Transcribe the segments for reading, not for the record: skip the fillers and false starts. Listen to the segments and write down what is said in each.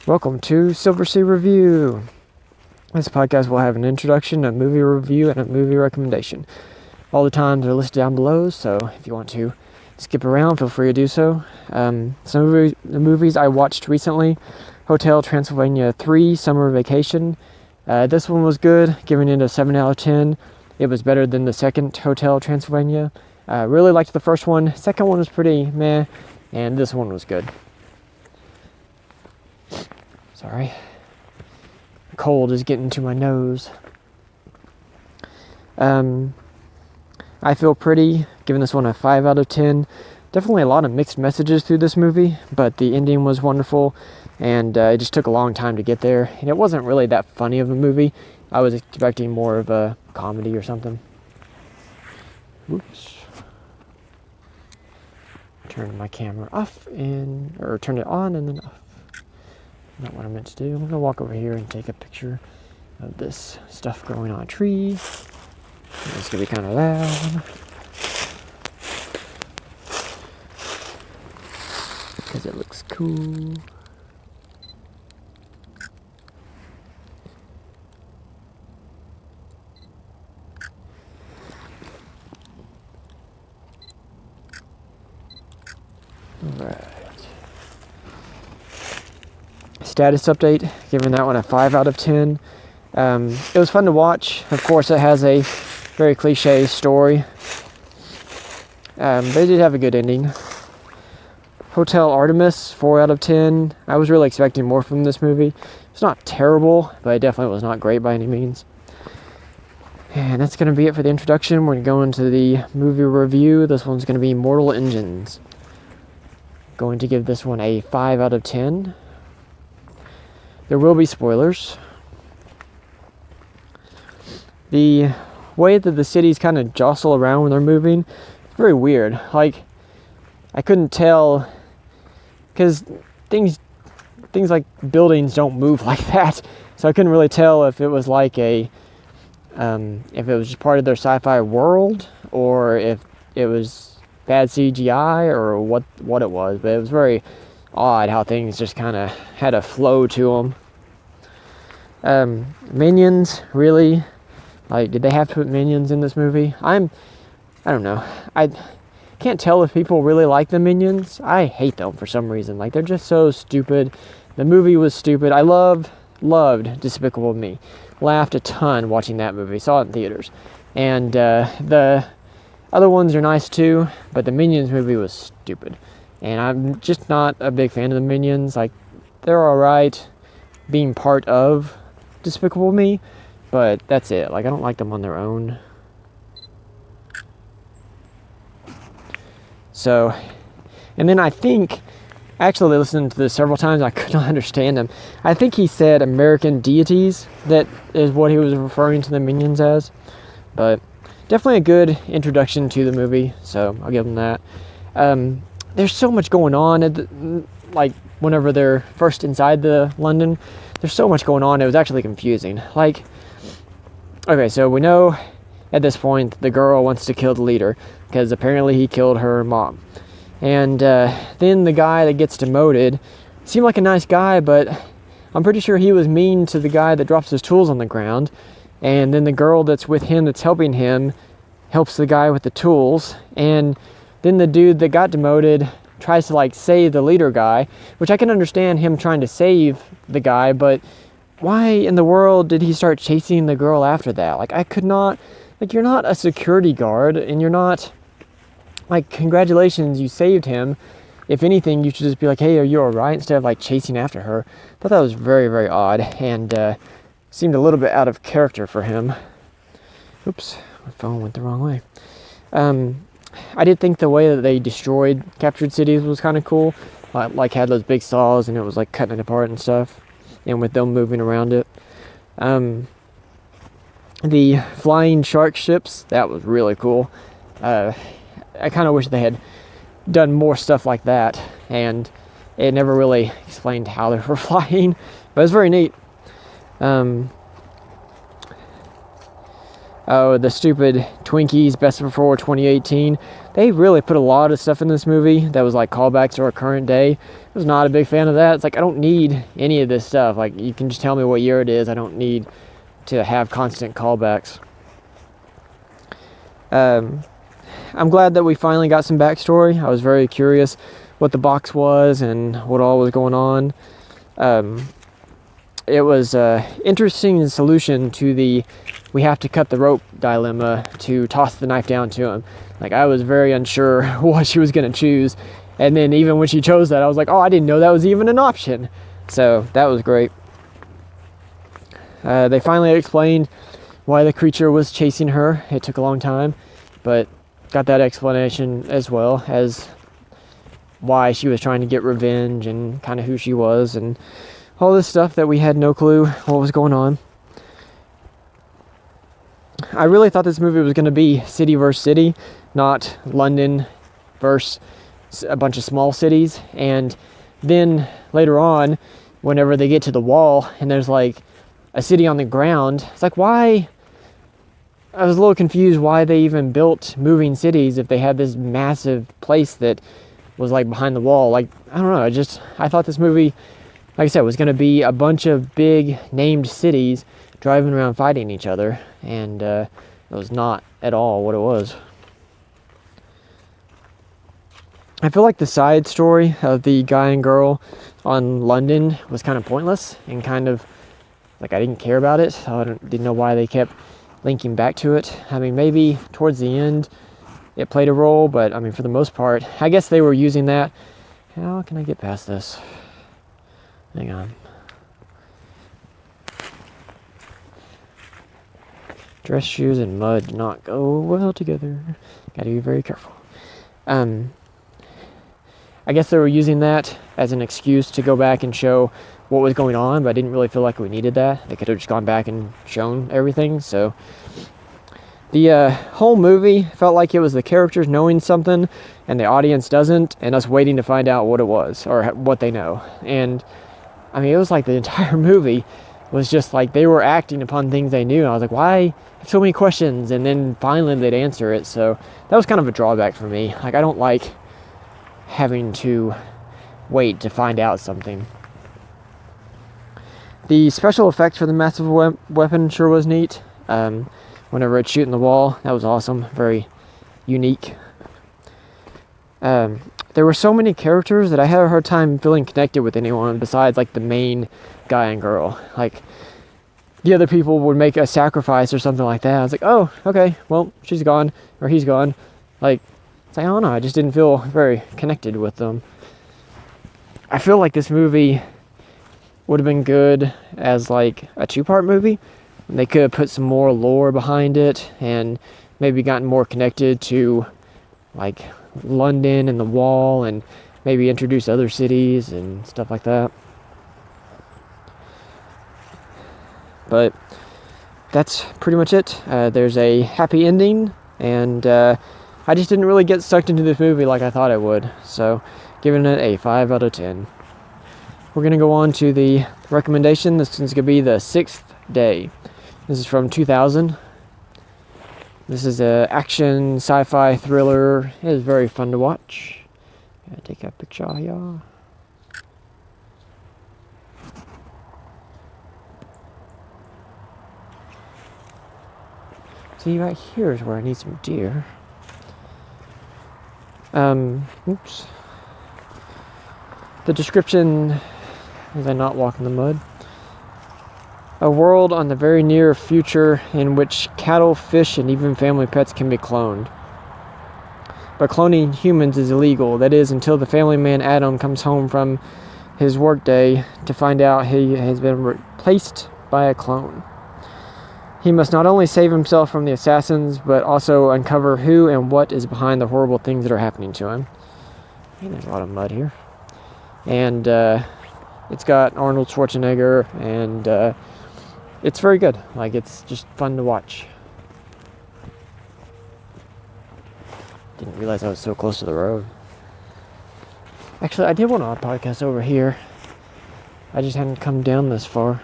Welcome to SilverC Review. This podcast will have an introduction, a movie review, and a movie recommendation. All the times are listed down below, so if you want to skip around, feel free to do so. Some of the movies I watched recently: Hotel Transylvania 3, Summer Vacation. This one was good, giving it a 7 out of 10. It was better than the second Hotel Transylvania. Really liked the first one. Second one was pretty meh, and this one was good. Sorry. Cold is getting to my nose. I Feel Pretty, giving this one a 5 out of 10. Definitely a lot of mixed messages through this movie, but the ending was wonderful, and it just took a long time to get there. And it wasn't really that funny of a movie. I was expecting more of a comedy or something. Oops. Turn my camera off or turn it on and then off. Not what I meant to do. I'm going to walk over here and take a picture of this stuff growing on a tree. It's going to be kind of loud, because it looks cool. Alright. Status update, giving that one a 5 out of 10. It was fun to watch. Of course, it has a very cliche story. They did have a good ending. Hotel Artemis, 4 out of 10. I was really expecting more from this movie. It's not terrible, but it definitely was not great by any means. And that's going to be it for the introduction. We're going to go into the movie review. This one's going to be Mortal Engines. Going to give this one a 5 out of 10. There will be spoilers. The way that the cities kind of jostle around when they're moving, it's very weird. Like, I couldn't tell, because things like buildings don't move like that. So I couldn't really tell if it was like if it was just part of their sci-fi world, or if it was bad CGI, or what it was. But it was very odd how things just kind of had a flow to them. Minions, really? Like, did they have to put Minions in this movie? I don't know. I can't tell if people really like the Minions. I hate them for some reason. Like, they're just so stupid. The movie was stupid. I loved Despicable Me. Laughed a ton watching that movie. Saw it in theaters. And the other ones are nice too, but the Minions movie was stupid. And I'm just not a big fan of the Minions. Like, they're alright being part of Despicable Me, but that's it. Like, I don't like them on their own. So, and then I think, actually listening to this several times, I could not understand him. I think he said American deities. That is what he was referring to the Minions as. But definitely a good introduction to the movie, so I'll give them that. There's so much going on, like, whenever they're first inside the London, there's so much going on, it was actually confusing. Like, okay, so we know at this point the girl wants to kill the leader, because apparently he killed her mom. And then the guy that gets demoted seemed like a nice guy, but I'm pretty sure he was mean to the guy that drops his tools on the ground. And then the girl that's with him, that's helping him, helps the guy with the tools. And then the dude that got demoted tries to, like, save the leader guy, which I can understand him trying to save the guy, but why in the world did he start chasing the girl after that? Like, I could not, like, you're not a security guard, and you're not, like, congratulations, you saved him. If anything, you should just be like, hey, are you alright? Instead of, like, chasing after her. I thought that was very, very odd, and seemed a little bit out of character for him. Oops, my phone went the wrong way. I did think the way that they destroyed captured cities was kind of cool. Like, had those big saws, and it was like cutting it apart and stuff, and with them moving around it. The flying shark ships, that was really cool. I kind of wish they had done more stuff like that, and it never really explained how they were flying, but it was very neat. oh, the stupid Twinkies, Best Before 2018. They really put a lot of stuff in this movie that was like callbacks to our current day. I was not a big fan of that. It's like, I don't need any of this stuff. Like, you can just tell me what year it is. I don't need to have constant callbacks. I'm glad that we finally got some backstory. I was very curious what the box was and what all was going on. It was an interesting solution to the we have to cut the rope dilemma to toss the knife down to him. Like, I was very unsure what she was going to choose. And then even when she chose that, I was like, oh, I didn't know that was even an option. So that was great. They finally explained why the creature was chasing her. It took a long time, but got that explanation as well as why she was trying to get revenge and kind of who she was and all this stuff that we had no clue what was going on. I really thought this movie was going to be city versus city, not London versus a bunch of small cities. And then later on, whenever they get to the wall and there's like a city on the ground, it's like, why? I was a little confused why they even built moving cities if they had this massive place that was like behind the wall. Like, I don't know, I thought this movie, like I said, was going to be a bunch of big named cities driving around fighting each other, and it was not at all what it was. I feel like the side story of the guy and girl on London was kind of pointless and kind of like, I didn't care about it. So I didn't know why they kept linking back to it. I mean, maybe towards the end it played a role, but I mean, for the most part, I guess they were using that. How can I get past this? Hang on. Dress shoes and mud do not go well together. Gotta be very careful. I guess they were using that as an excuse to go back and show what was going on, but I didn't really feel like we needed that. They could have just gone back and shown everything. So the whole movie felt like it was the characters knowing something and the audience doesn't, and us waiting to find out what it was or what they know. And I mean, it was like the entire movie was just like they were acting upon things they knew. And I was like, why have so many questions? And then finally they'd answer it. So that was kind of a drawback for me. Like, I don't like having to wait to find out something. The special effects for the massive weapon sure was neat. Whenever it's shooting the wall, that was awesome. Very unique. There were so many characters that I had a hard time feeling connected with anyone besides like the main guy and girl. Like, the other people would make a sacrifice or something like that. I was like, oh, okay, well, she's gone or he's gone. Like, it's like, I don't know, I just didn't feel very connected with them. I feel like this movie would have been good as like a 2-part movie. They could have put some more lore behind it and maybe gotten more connected to like London and the wall, and maybe introduce other cities and stuff like that. But that's pretty much it. There's a happy ending, and I just didn't really get sucked into this movie like I thought I would. So, giving it a 5 out of 10. We're going to go on to the recommendation. This is going to be The Sixth Day. This is from 2000. This is an action sci-fi thriller. It is very fun to watch. Gotta take a picture here. See, right here is where I need some deer. Oops. The description, as I not walk in the mud. A world on the very near future in which cattle, fish, and even family pets can be cloned. But cloning humans is illegal. That is, until the family man Adam comes home from his workday to find out he has been replaced by a clone. He must not only save himself from the assassins, but also uncover who and what is behind the horrible things that are happening to him. Man, there's a lot of mud here. And it's got Arnold Schwarzenegger, and it's very good. Like, it's just fun to watch. Didn't realize I was so close to the road. Actually, I did one on a podcast over here. I just hadn't come down this far.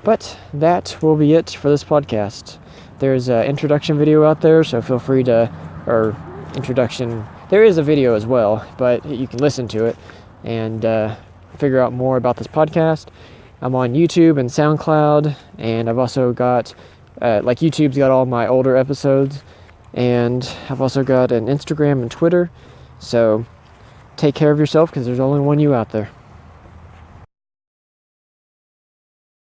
But that will be it for this podcast. There's an introduction video out there, so feel free to, or introduction, there is a video as well, but you can listen to it and figure out more about this podcast. I'm on YouTube and SoundCloud, and I've also got, like YouTube's got all my older episodes, and I've also got an Instagram and Twitter, so take care of yourself because there's only one you out there.